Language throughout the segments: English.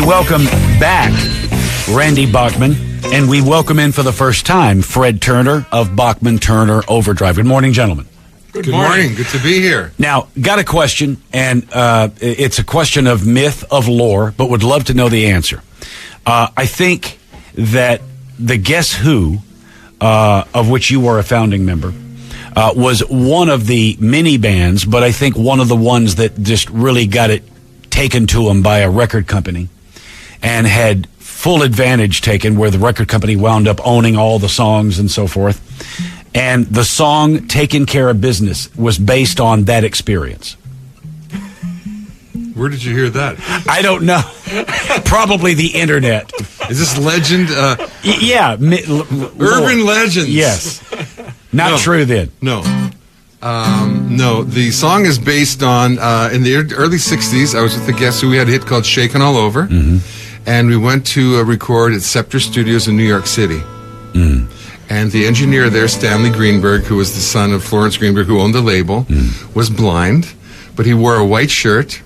welcome back Randy Bachman, and we welcome in for the first time Fred Turner of Bachman Turner Overdrive. Good morning, gentlemen. Good morning. Good to be here. Now, got a question, and it's a question of myth, of lore, but would love to know the answer. I think that the Guess Who, of which you were a founding member, was one of the mini bands, but I think one of the ones that just really got it taken to them by a record company and had full advantage taken, where the record company wound up owning all the songs and so forth. And the song Taking Care of Business was based on that experience. Where did you hear that? I don't know. Probably the internet. Is this legend? Yeah. Urban legends. Yes. Not true then. No. No, the song is based on, in the early 60s, I was with the Guess Who. We had a hit called Shakin' All Over. Mm-hmm. And we went to record at Scepter Studios in New York City. Mm. And the engineer there, Stanley Greenberg, who was the son of Florence Greenberg, who owned the label, was blind, but he wore a white shirt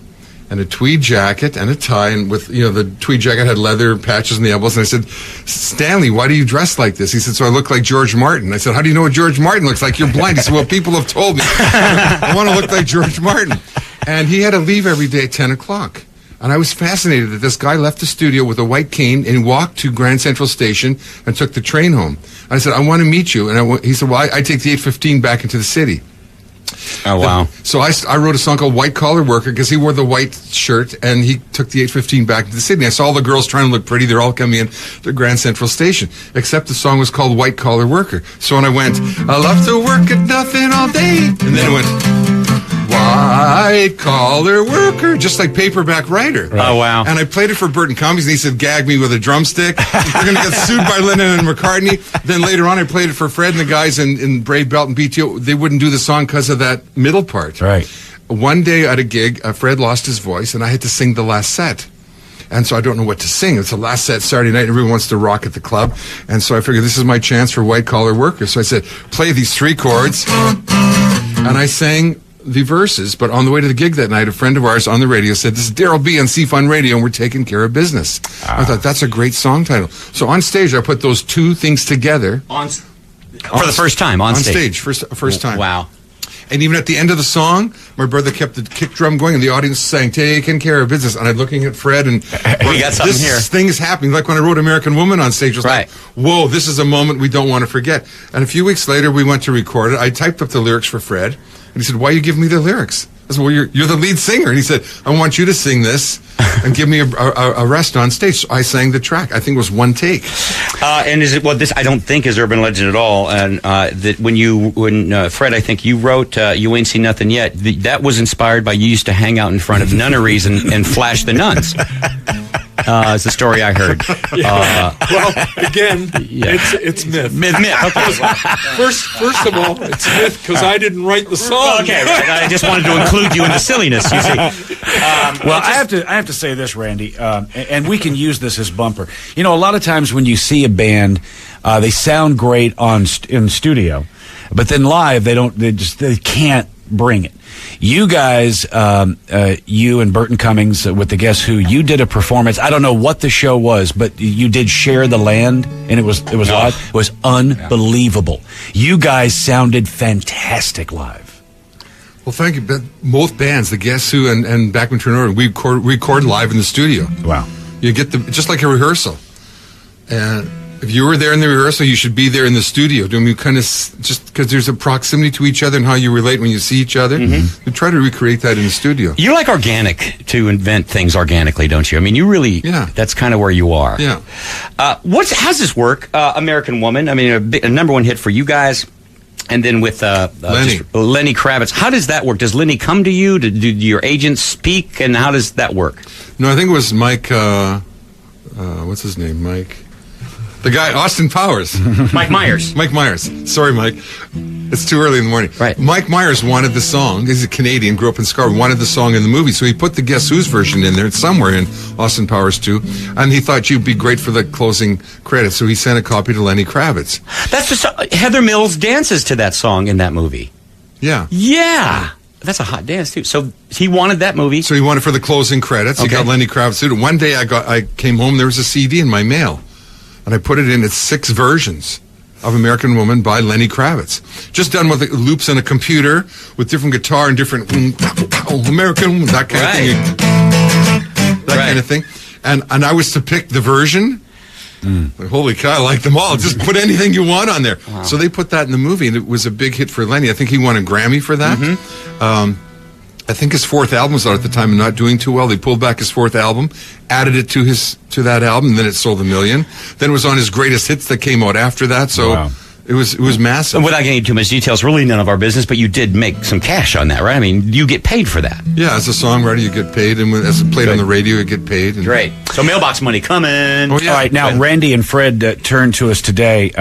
and a tweed jacket and a tie, and with, the tweed jacket had leather patches on the elbows. And I said, Stanley, why do you dress like this? He said, so I look like George Martin. I said, how do you know what George Martin looks like? You're blind. He said, well, people have told me I want to look like George Martin. And he had to leave every day at 10 o'clock. And I was fascinated that this guy left the studio with a white cane and walked to Grand Central Station and took the train home. And I said, I want to meet you. And he said, well, I take the 8:15 back into the city. Oh, wow. So I wrote a song called White Collar Worker because he wore the white shirt and he took the 8:15 back to the city. I saw all the girls trying to look pretty. They're all coming in to Grand Central Station, except the song was called White Collar Worker. So when I went, I love to work at nothing all day. And then it went, White Collar Worker, just like Paperback Writer. Right. Oh, wow. And I played it for Burton Cummings, and he said, gag me with a drumstick. You're going to get sued by Lennon and McCartney. Then later on, I played it for Fred and the guys in Brave Belt and BTO. They wouldn't do the song because of that middle part. Right. One day at a gig, Fred lost his voice, and I had to sing the last set. And so I don't know what to sing. It's the last set Saturday night, and everyone wants to rock at the club. And so I figured this is my chance for White Collar Worker. So I said, play these 3 chords. And I sang the verses, but on the way to the gig that night, a friend of ours on the radio said, this is Daryl B on C-Fun Radio, and we're taking care of business. I thought, that's a great song title. So on stage, I put those 2 things together. For the first time, on stage. First time. Wow. And even at the end of the song, my brother kept the kick drum going, and the audience sang, taking care of business. And I'm looking at Fred, and we got something here. This thing is happening. Like when I wrote American Woman on stage, it was like, whoa, this is a moment we don't want to forget. And a few weeks later, we went to record it. I typed up the lyrics for Fred. And he said, why are you giving me the lyrics? I said, well, you're the lead singer. And he said, I want you to sing this and give me a rest on stage. So I sang the track. I think it was 1 take. And is it, this I don't think is urban legend at all. And that when Fred, I think you wrote You Ain't Seen Nothing Yet, that was inspired by you used to hang out in front of nunneries and flash the nuns. It's the story I heard. It's myth. Myth. Okay. First of all, it's myth because I didn't write the song. Okay, right. I just wanted to include you in the silliness. You see. I have to say this, Randy, and we can use this as bumper. A lot of times when you see a band, they sound great in studio, but then live they can't bring it. You guys, you and Burton Cummings with the Guess Who, you did a performance. I don't know what the show was, but you did Share the Land, and it was live. It was unbelievable. You guys sounded fantastic live. Well, thank you. Both bands, the Guess Who and Bachman Turner, we record live in the studio. Wow. You get just like a rehearsal. And if you were there in the rehearsal, you should be there in the studio. Kind of just because there's a proximity to each other and how you relate when you see each other. Mm-hmm. We try to recreate that in the studio. You like organic, to invent things organically, don't you? I mean, you really. Yeah. That's kind of where you are. Yeah. How's this work? American Woman. I mean, a #1 hit for you guys. And then with Lenny Kravitz. How does that work? Does Lenny come to you? Do your agents speak? And how does that work? No, I think it was Mike. What's his name? Mike. The guy, Austin Powers. Mike Myers. Mike Myers. Sorry, Mike. It's too early in the morning. Right. Mike Myers wanted the song. He's a Canadian, grew up in Scarborough, wanted the song in the movie. So he put the Guess Who's version in there. It's somewhere in Austin Powers 2. And he thought you'd be great for the closing credits. So he sent a copy to Lenny Kravitz. That's just Heather Mills dances to that song in that movie. Yeah. Yeah. That's a hot dance too. So he wanted that movie. So he wanted for the closing credits. He got Lenny Kravitz. One day I came home, there was a CD in my mail, and I put it in. It's 6 versions of American Woman by Lenny Kravitz. Just done with loops on a computer with different guitar and different American Woman, that kind of thing. That kind of thing. And I was to pick the version. Like, holy cow, I like them all. Just put anything you want on there. Wow. So they put that in the movie, and it was a big hit for Lenny. I think he won a Grammy for that. I think his 4th album was out at the time and not doing too well. They pulled back his 4th album, added it to that album, and then it sold 1 million. Then it was on his greatest hits that came out after that. So it was massive. And without getting into too much details, really none of our business, but you did make some cash on that, right? I mean, you get paid for that. Yeah, as a songwriter, you get paid, and as it played on the radio, you get paid. And great. So mailbox money coming. Oh, yeah. All right, now Randy and Fred turned to us today.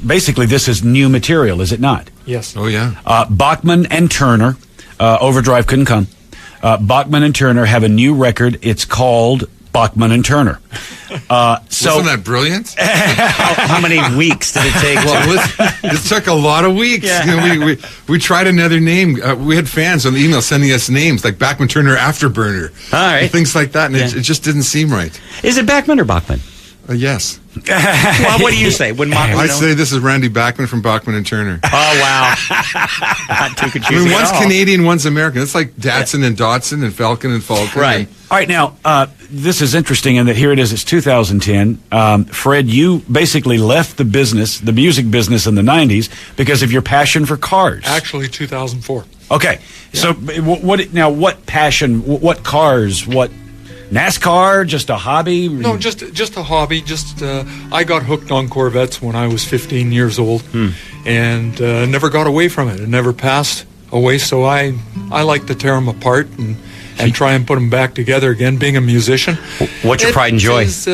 Basically, this is new material, is it not? Yes. Oh, yeah. Bachman and Turner, Overdrive couldn't come. Bachman and Turner have a new record. It's called Bachman and Turner. Wasn't that brilliant? How many weeks did it take? Well, it took a lot of weeks. Yeah. You know, we tried another name. We had fans on the email sending us names like Bachman Turner Afterburner. All right. Things like that, and it just didn't seem right. Is it Bachman or Bachman? Yes. Well, what do you say? I say this is Randy Bachman from Bachman and Turner. Oh, wow. Not too I confusing mean, one's at all. Canadian, one's American. It's like Datsun and Dotson and Falcon and Falcon. Right. All right, now, this is interesting in that here it is, it's 2010. Fred, you basically left the music business in the 90s because of your passion for cars. Actually, 2004. Okay, so what passion, what cars, what NASCAR, just a hobby? No, just a hobby. I got hooked on Corvettes when I was 15 years old, and never got away from it. It never passed away. So I like to tear them apart and try and put them back together again. Being a musician, what's your pride and joy? It's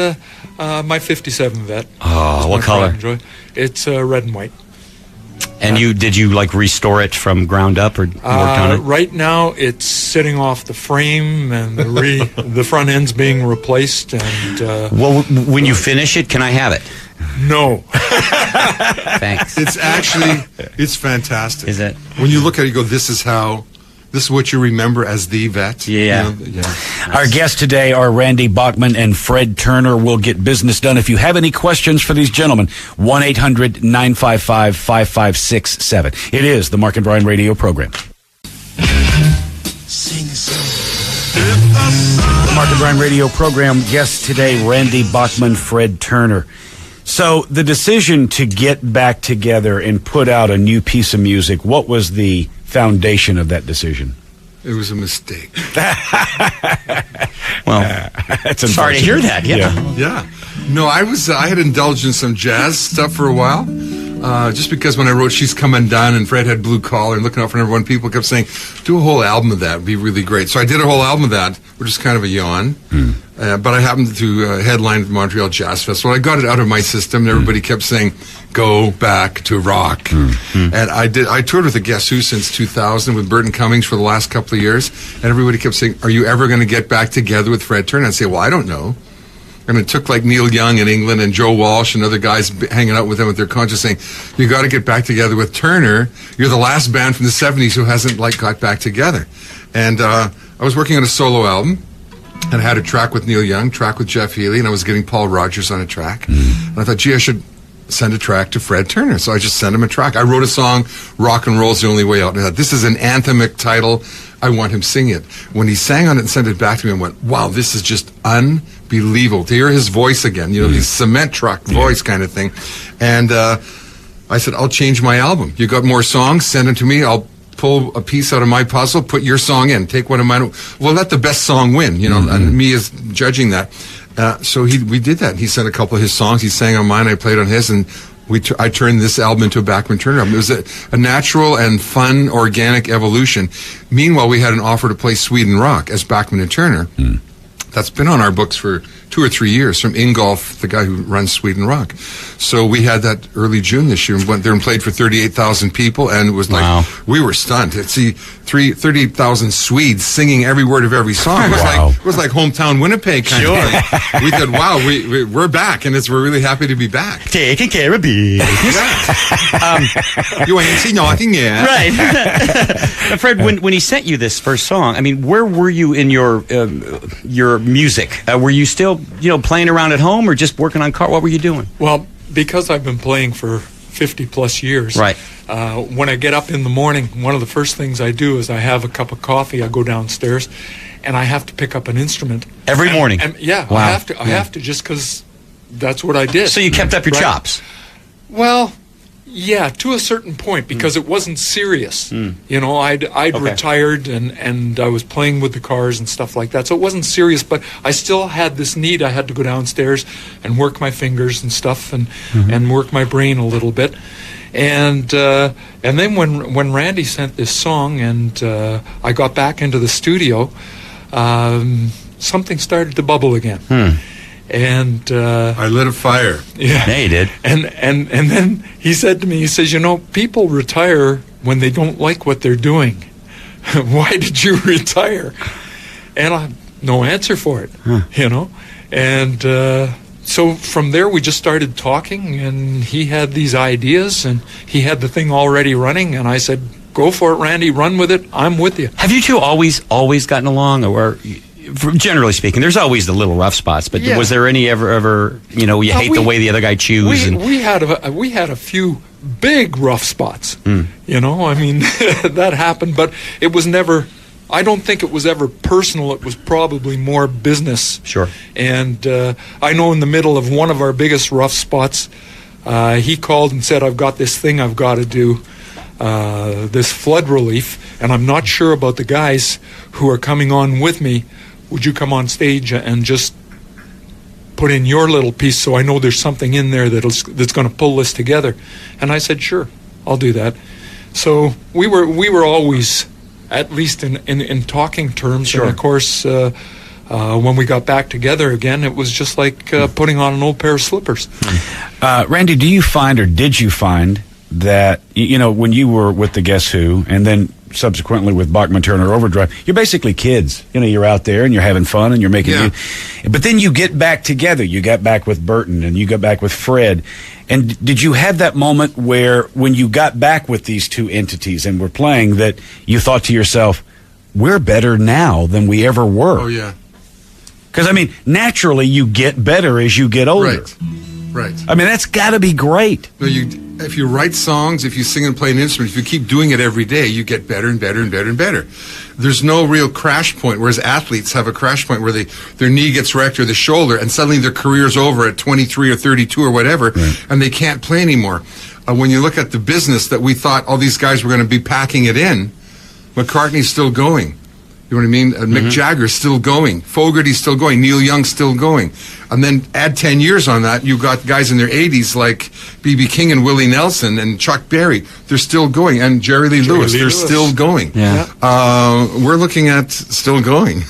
my '57 Vet. Oh, what color? It's red and white. And did you like restore it from ground up or work on it? Right now, it's sitting off the frame and the front end's being replaced. And well, when you finish it, can I have it? No. Thanks. It's fantastic. Is it? When you look at it, you go, this is what you remember as the Vet. Yeah. You know, Our guests today are Randy Bachman and Fred Turner. We'll get business done. If you have any questions for these gentlemen, 1-800-955-5567. It is the Mark and Brian radio program. The Mark and Brian radio program, guests today, Randy Bachman, Fred Turner. So the decision to get back together and put out a new piece of music, what was the foundation of that decision? it was a mistake. Well, that's sorry to hear that. Yeah. No, I had indulged in some jazz stuff for a while. Just because when I wrote She's Come Undone and Fred had Blue Collar and Looking Out for Number One, people kept saying, do a whole album of that. It would be really great. So I did a whole album of that, which is kind of a yawn. But I happened to headline the Montreal Jazz Festival. I got it out of my system, and everybody kept saying, go back to rock. And I toured with the Guess Who since 2000 with Burton Cummings for the last couple of years, and everybody kept saying, are you ever going to get back together with Fred Turner? I'd say, well, I don't know. And it took like Neil Young in England and Joe Walsh and other guys hanging out with them with their conscience saying, you got to get back together with Turner. You're the last band from the 70s who hasn't got back together. And I was working on a solo album, and I had a track with Neil Young, track with Jeff Healey, and I was getting Paul Rogers on a track. And I thought, gee, I should send a track to Fred Turner. So I just sent him a track. I wrote a song, Rock and Roll's the Only Way Out. And I thought, this is an anthemic title. I want him singing it. When he sang on it and sent it back to me, I went, wow, this is just unbelievable. To hear his voice again, his cement truck voice kind of thing. And I said, I'll change my album. You got more songs? Send them to me. I'll pull a piece out of my puzzle, put your song in, take one of mine. We'll let the best song win, and me as judging that. So we did that. He sent a couple of his songs. He sang on mine. I played on his, and I turned this album into a Bachman Turner album. It was a natural and fun, organic evolution. Meanwhile, we had an offer to play Sweden Rock as Bachman and Turner. That's been on our books for 2 or 3 years from Ingolf, the guy who runs Sweden Rock. So we had that early June this year and went there and played for 38,000 people, and it was like, we were stunned. See, 38,000 Swedes singing every word of every song. It was like hometown Winnipeg kind of thing. We thought, wow, we're back, and we're really happy to be back. Taking care of business. You ain't seen nothing yet. Right. Fred, when he sent you this first song, I mean, where were you in your music? Were you still, playing around at home or just working on car? What were you doing? Well, because I've been playing for 50 plus years. Right. When I get up in the morning, one of the first things I do is I have a cup of coffee. I go downstairs, and I have to pick up an instrument every morning. Yeah, wow. I have to just because that's what I did. So you kept up your chops. Well, yeah, to a certain point, because it wasn't serious. I'd retired and I was playing with the cars and stuff like that, so it wasn't serious. But I still had this need. I had to go downstairs and work my fingers and stuff, and work my brain a little bit. And then when Randy sent this song and I got back into the studio, something started to bubble again. And I lit a fire. Yeah, he did. And then he said to me, he says, people retire when they don't like what they're doing. Why did you retire? And I no answer for it, And so from there we just started talking, and he had these ideas, and he had the thing already running, and I said, go for it, Randy, run with it, I'm with you. Have you two always gotten along, or generally speaking, there's always the little rough spots, but was there any ever you hate the way the other guy chews? We had a few big rough spots. I mean, that happened, but it was never, I don't think it was ever personal. It was probably more business. Sure. And I know in the middle of one of our biggest rough spots, he called and said, I've got this thing I've got to do, this flood relief, and I'm not sure about the guys who are coming on with me. Would you come on stage and just put in your little piece so I know there's something in there that's going to pull this together? And I said, sure, I'll do that. So we were always, at least in talking terms. Sure. And of course, when we got back together again, it was just like putting on an old pair of slippers. Randy, do you find, or did you find, that when you were with the Guess Who, and then subsequently with Bachman Turner Overdrive, you're basically kids. You're out there and you're having fun and you're making but then you get back together. You got back with Burton and you got back with Fred. And did you have that moment where, when you got back with these two entities and were playing, that you thought to yourself, we're better now than we ever were? Oh, yeah. Because, naturally you get better as you get older. Right. That's got to be great. No, if you write songs, if you sing and play an instrument, if you keep doing it every day, you get better and better and better and better. There's no real crash point, whereas athletes have a crash point where their knee gets wrecked or the shoulder, and suddenly their career's over at 23 or 32 or whatever, and they can't play anymore. When you look at the business that we thought all these guys were going to be packing it in, McCartney's still going. You know what I mean? Mick Jagger's still going. Fogerty's still going. Neil Young's still going. And then add 10 years on that, you've got guys in their 80s like B.B. King and Willie Nelson and Chuck Berry. They're still going. And Jerry Lee Lewis, they're still going. Yeah. We're looking at still going.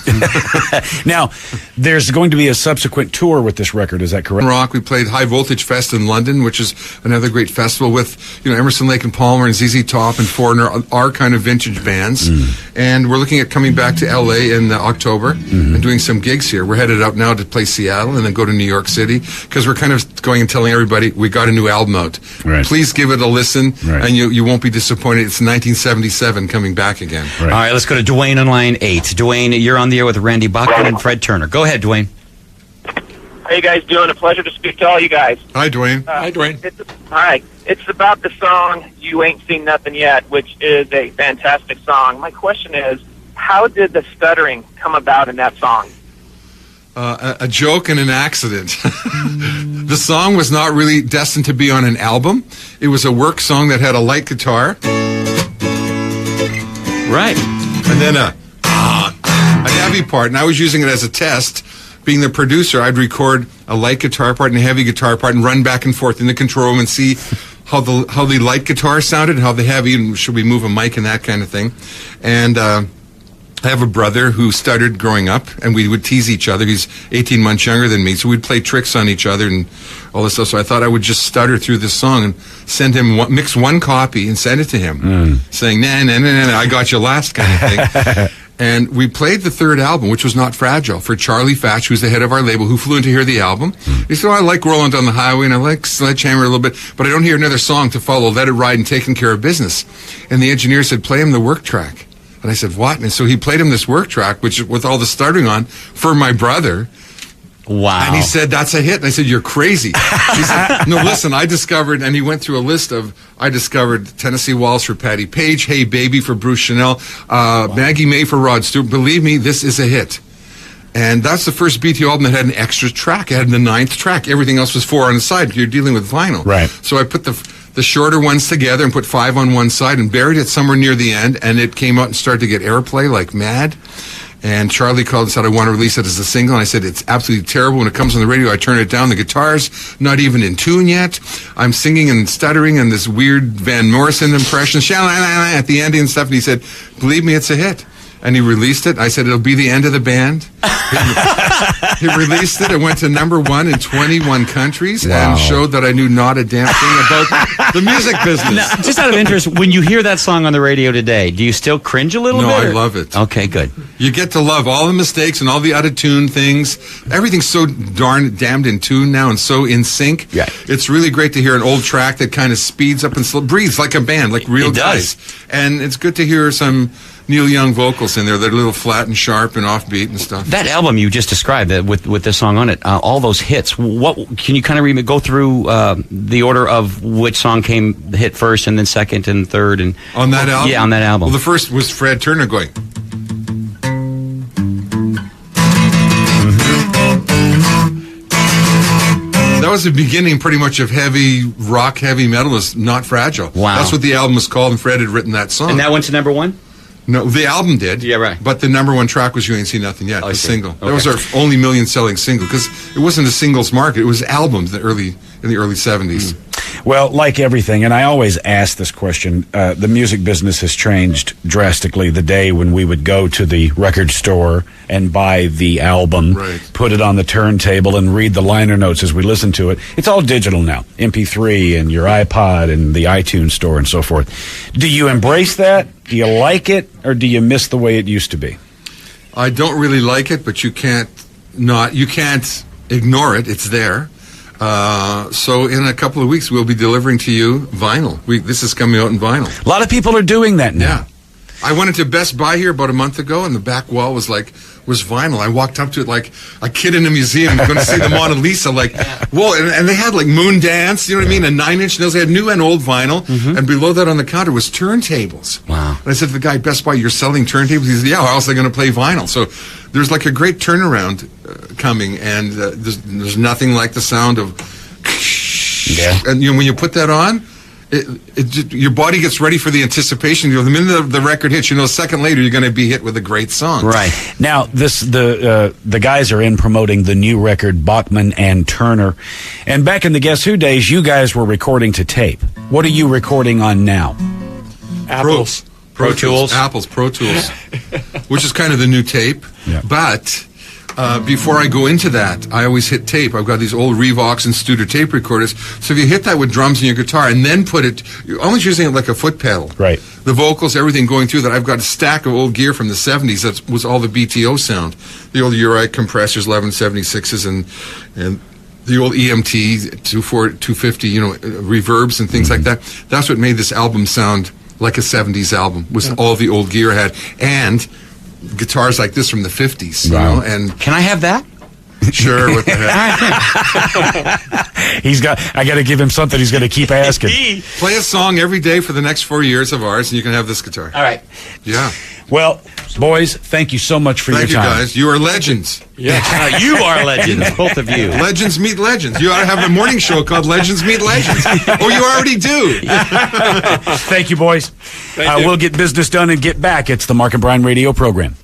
Now, there's going to be a subsequent tour with this record, is that correct? Rock, we played High Voltage Fest in London, which is another great festival with, Emerson, Lake and Palmer and ZZ Top and Foreigner, our kind of vintage bands. And we're looking at coming back to LA in October and doing some gigs here. We're headed out now to play Seattle and then go to New York City, because we're kind of going and telling everybody we got a new album out. Right. Please give it a listen, and you won't be disappointed. It's 1977 coming back again. All right, let's go to Dwayne on line 8. Dwayne, you're on the air with Randy Bachman and Fred Turner. Go ahead, Dwayne. How you guys doing? A pleasure to speak to all you guys. Hi, Dwayne. Hi, Dwayne. Hi. It's about the song You Ain't Seen Nothing Yet, which is a fantastic song. My question is, how did the stuttering come about in that song? A joke and an accident. The song was not really destined to be on an album. It was a work song that had a light guitar. Right. And then a heavy part. And I was using it as a test. Being the producer, I'd record a light guitar part and a heavy guitar part and run back and forth in the control room and see how the light guitar sounded and how the heavy, and should we move a mic and that kind of thing. And I have a brother who stuttered growing up, and we would tease each other. He's 18 months younger than me, so we'd play tricks on each other and all this stuff. So I thought I would just stutter through this song and send him mix one copy and send it to him, saying, nah, I got you last kind of thing. And we played the third album, which was Not Fragile, for Charlie Fatch, who's the head of our label, who flew in to hear the album. He said, I like Rolling Down the Highway, and I like Sledgehammer a little bit, but I don't hear another song to follow Let It Ride and Taking Care of Business. And the engineer said, play him the work track. And I said, what? And so he played him this work track, which with all the stuttering on, for my brother. Wow. And he said, that's a hit. And I said, you're crazy. He said, no, listen, I discovered, and he went through a list of, I discovered Tennessee Waltz for Patti Page, Hey Baby for Bruce Chanel, Maggie May for Rod Stewart. Believe me, this is a hit. And that's the first BTO album that had an extra track. It had the 9th track. Everything else was 4 on the side. You're dealing with vinyl. Right. So I put the shorter ones together and put 5 on one side and buried it somewhere near the end, and it came out and started to get airplay like mad. And Charlie called and said, I want to release it as a single. And I said, it's absolutely terrible. When it comes on the radio, I turn it down. The guitar's not even in tune yet. I'm singing and stuttering and this weird Van Morrison impression at the ending and stuff. And he said, believe me, it's a hit. And he released it. I said, it'll be the end of the band. He released it. It went to #1 in 21 countries and showed that I knew not a damn thing about the music business. Now, just out of interest, when you hear that song on the radio today, do you still cringe a little bit? No, I love it. Okay, good. You get to love all the mistakes and all the out-of-tune things. Everything's so damned in tune now and so in sync. Yeah. It's really great to hear an old track that kind of speeds up and breathes like a band, like real guys. And it's good to hear some Neil Young vocals in there. They're a little flat and sharp and offbeat and stuff. That album you just described, with this song on it, all those hits. What can you kind of go through the order of which song came hit first, and then second and third, and on that album? Yeah, on that album. Well, the first was Fred Turner going. That was the beginning, pretty much, of heavy rock, heavy metal. Was Not Fragile. Wow. That's what the album was called, and Fred had written that song. And that went to #1. No, the album did. Yeah, right. But the #1 track was You Ain't Seen Nothing Yet, the single. Okay. That was our only million-selling single, because it wasn't a singles market. It was albums in the early 70s. Well, like everything, and I always ask this question, the music business has changed drastically. The day when we would go to the record store and buy the album, put it on the turntable, and read the liner notes as we listen to it. It's all digital now, MP3 and your iPod and the iTunes store and so forth. Do you embrace that? Do you like it, or do you miss the way it used to be? I don't really like it, but you can't ignore it. It's there. So in a couple of weeks, we'll be delivering to you vinyl. This is coming out in vinyl. A lot of people are doing that now. Yeah. I went into Best Buy here about a month ago, and the back wall was vinyl. I walked up to it like a kid in a museum going to see the Mona Lisa. Like, whoa! And they had like Moon Dance, you know what I mean? And 9-inch nails. They had new and old vinyl, and below that on the counter was turntables. Wow! And I said to the guy, Best Buy, you're selling turntables? He said, yeah. How else are they going to play vinyl? So there's like a great turnaround coming, and there's nothing like the sound of. Yeah. And when you put that on. Your body gets ready for the anticipation. The minute the record hits, a second later, you're going to be hit with a great song. Right. Now, the guys are in promoting the new record, Bachman and Turner. And back in the Guess Who days, you guys were recording to tape. What are you recording on now? Apples. Pro Tools. Apple's Pro Tools, which is kind of the new tape. Yeah. But before I go into that, I always hit tape. I've got these old Revox and Studer tape recorders. So if you hit that with drums and your guitar and then put it, you're almost using it like a foot pedal. Right. The vocals, everything going through that. I've got a stack of old gear from the 70s. That was all the BTO sound. The old Uri compressors, 1176s, and the old EMT 250, reverbs and things like that. That's what made this album sound like a 70s album, was all the old gear I had. And guitars like this from the 50s, and can I have that? Sure, what the heck? I got to give him something he's going to keep asking. Play a song every day for the next 4 years of ours, and you can have this guitar. All right. Yeah. Well, boys, thank you so much for your time. Thank you, guys. You are legends. Yeah, you are legends, both of you. Legends meet legends. You ought to have a morning show called Legends Meet Legends. Or you already do. Thank you, boys. Thank you. We'll get business done and get back. It's the Mark and Brian radio program.